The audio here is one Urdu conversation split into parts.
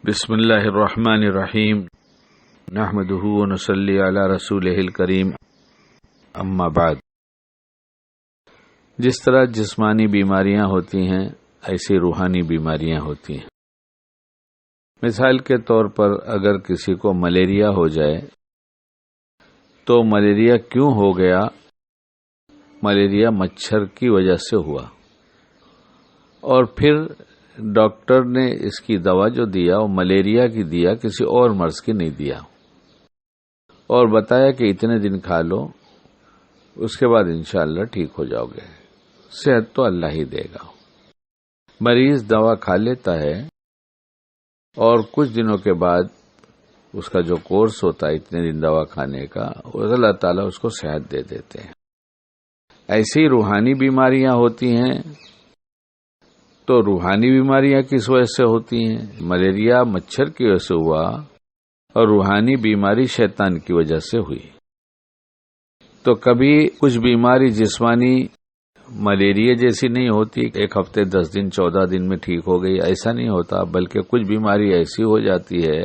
بسم اللہ الرحمن الرحیم نحمدہ ونصلی علی رسولہ الکریم اما بعد۔ جس طرح جسمانی بیماریاں ہوتی ہیں ایسی روحانی بیماریاں ہوتی ہیں۔ مثال کے طور پر اگر کسی کو ملیریا ہو جائے تو ملیریا کیوں ہو گیا؟ ملیریا مچھر کی وجہ سے ہوا، اور پھر ڈاکٹر نے اس کی دوا جو دیا وہ ملیریا کی دیا، کسی اور مرض کی نہیں دیا، اور بتایا کہ اتنے دن کھا لو، اس کے بعد انشاءاللہ ٹھیک ہو جاؤ گے۔ صحت تو اللہ ہی دے گا۔ مریض دوا کھا لیتا ہے اور کچھ دنوں کے بعد اس کا جو کورس ہوتا ہے اتنے دن دوا کھانے کا، اللہ تعالیٰ اس کو صحت دے دیتے ہیں۔ ایسی روحانی بیماریاں ہوتی ہیں۔ تو روحانی بیماریاں کس وجہ سے ہوتی ہیں؟ ملیریا مچھر کی وجہ سے ہوا، اور روحانی بیماری شیطان کی وجہ سے ہوئی۔ تو کبھی کچھ بیماری جسمانی ملیریا جیسی نہیں ہوتی، 1 ہفتے 10 دن 14 دن میں ٹھیک ہو گئی، ایسا نہیں ہوتا، بلکہ کچھ بیماری ایسی ہو جاتی ہے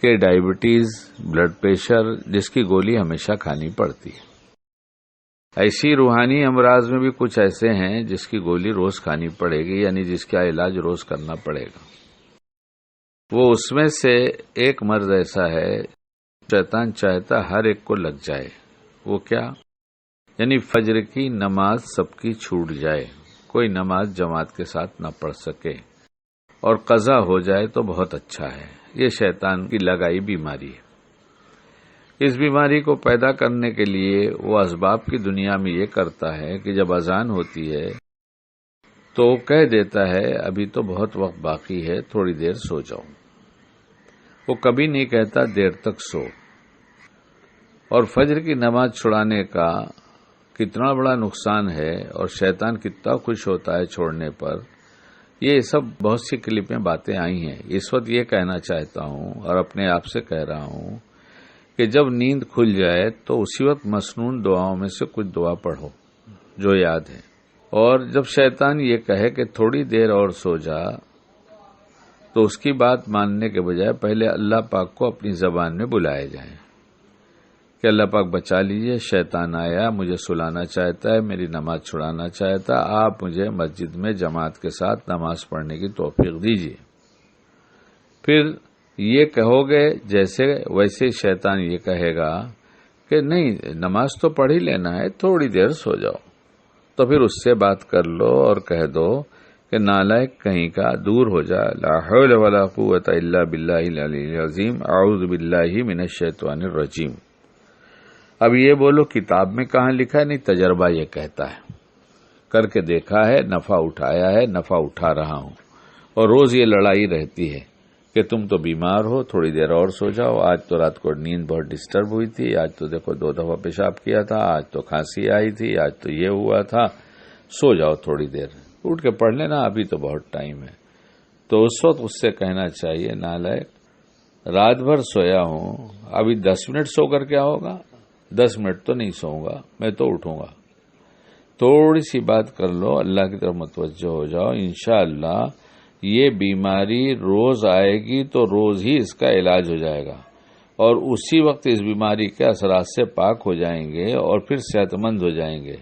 کہ ڈائبٹیز، بلڈ پریشر، جس کی گولی ہمیشہ کھانی پڑتی ہے۔ ایسی روحانی امراض میں بھی کچھ ایسے ہیں جس کی گولی روز کھانی پڑے گی، یعنی جس کا علاج روز کرنا پڑے گا۔ وہ اس میں سے ایک مرض ایسا ہے شیطان چاہتا ہر ایک کو لگ جائے۔ وہ کیا؟ یعنی فجر کی نماز سب کی چھوٹ جائے، کوئی نماز جماعت کے ساتھ نہ پڑھ سکے، اور قضا ہو جائے تو بہت اچھا ہے۔ یہ شیطان کی لگائی بیماری ہے۔ اس بیماری کو پیدا کرنے کے لیے وہ اسباب کی دنیا میں یہ کرتا ہے کہ جب اذان ہوتی ہے تو کہہ دیتا ہے ابھی تو بہت وقت باقی ہے، تھوڑی دیر سو جاؤ۔ وہ کبھی نہیں کہتا دیر تک سو۔ اور فجر کی نماز چھڑانے کا کتنا بڑا نقصان ہے، اور شیطان کتنا خوش ہوتا ہے چھوڑنے پر، یہ سب بہت سی کلپ میں باتیں آئی ہیں۔ اس وقت یہ کہنا چاہتا ہوں اور اپنے آپ سے کہہ رہا ہوں کہ جب نیند کھل جائے تو اسی وقت مسنون دعاؤں میں سے کچھ دعا پڑھو جو یاد ہے، اور جب شیطان یہ کہے کہ تھوڑی دیر اور سو جا تو اس کی بات ماننے کے بجائے پہلے اللہ پاک کو اپنی زبان میں بلائے جائیں کہ اللہ پاک بچا لیجئے، شیطان آیا، مجھے سلانا چاہتا ہے، میری نماز چھڑانا چاہتا، آپ مجھے مسجد میں جماعت کے ساتھ نماز پڑھنے کی توفیق دیجئے۔ پھر یہ کہو گے جیسے، ویسے شیطان یہ کہے گا کہ نہیں نماز تو پڑھ ہی لینا ہے، تھوڑی دیر سو جاؤ۔ تو پھر اس سے بات کر لو اور کہہ دو کہ نالائق کہیں کا، دور ہو جا، لا حول ولا قوت الا باللہ العلی العظیم، اعوذ باللہ من الشیطان الرجیم۔ اب یہ بولو کتاب میں کہاں لکھا ہے؟ نہیں، تجربہ یہ کہتا ہے، کر کے دیکھا ہے، نفع اٹھایا ہے، نفع اٹھا رہا ہوں، اور روز یہ لڑائی رہتی ہے کہ تم تو بیمار ہو، تھوڑی دیر اور سو جاؤ، آج تو رات کو نیند بہت ڈسٹرب ہوئی تھی، آج تو دیکھو 2 دفعہ پیشاب کیا تھا، آج تو کھانسی آئی تھی، آج تو یہ ہوا تھا، سو جاؤ تھوڑی دیر، اٹھ کے پڑھ لینا، ابھی تو بہت ٹائم ہے۔ تو اس وقت اس سے کہنا چاہیے نالائق، رات بھر سویا ہوں، ابھی 10 منٹ سو کر کیا ہوگا؟ 10 منٹ تو نہیں سوؤں گا، میں تو اٹھوں گا۔ تھوڑی سی بات کر لو، اللہ کی طرف متوجہ ہو جاؤ، انشاءاللہ یہ بیماری روز آئے گی تو روز ہی اس کا علاج ہو جائے گا، اور اسی وقت اس بیماری کے اثرات سے پاک ہو جائیں گے اور پھر صحت مند ہو جائیں گے۔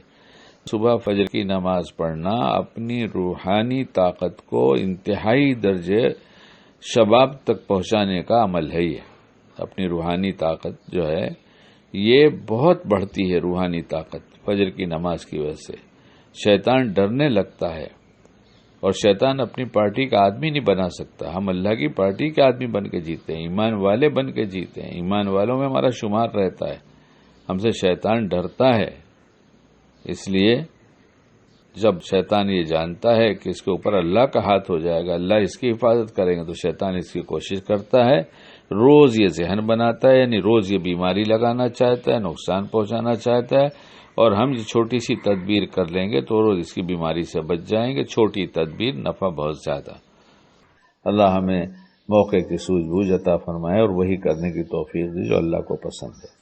صبح فجر کی نماز پڑھنا اپنی روحانی طاقت کو انتہائی درجے شباب تک پہنچانے کا عمل ہے۔ یہ اپنی روحانی طاقت جو ہے یہ بہت بڑھتی ہے، روحانی طاقت فجر کی نماز کی وجہ سے۔ شیطان ڈرنے لگتا ہے، اور شیطان اپنی پارٹی کا آدمی نہیں بنا سکتا۔ ہم اللہ کی پارٹی کے آدمی بن کے جیتے ہیں، ایمان والے بن کے جیتے ہیں، ایمان والوں میں ہمارا شمار رہتا ہے، ہم سے شیطان ڈرتا ہے۔ اس لیے جب شیطان یہ جانتا ہے کہ اس کے اوپر اللہ کا ہاتھ ہو جائے گا، اللہ اس کی حفاظت کریں گے، تو شیطان اس کی کوشش کرتا ہے، روز یہ ذہن بناتا ہے، یعنی روز یہ بیماری لگانا چاہتا ہے، نقصان پہنچانا چاہتا ہے، اور ہم یہ چھوٹی سی تدبیر کر لیں گے تو روز اس کی بیماری سے بچ جائیں گے۔ چھوٹی تدبیر، نفع بہت زیادہ۔ اللہ ہمیں موقع کی سوجھ بوجھ عطا فرمائے اور وہی کرنے کی توفیق دی جو اللہ کو پسند ہے۔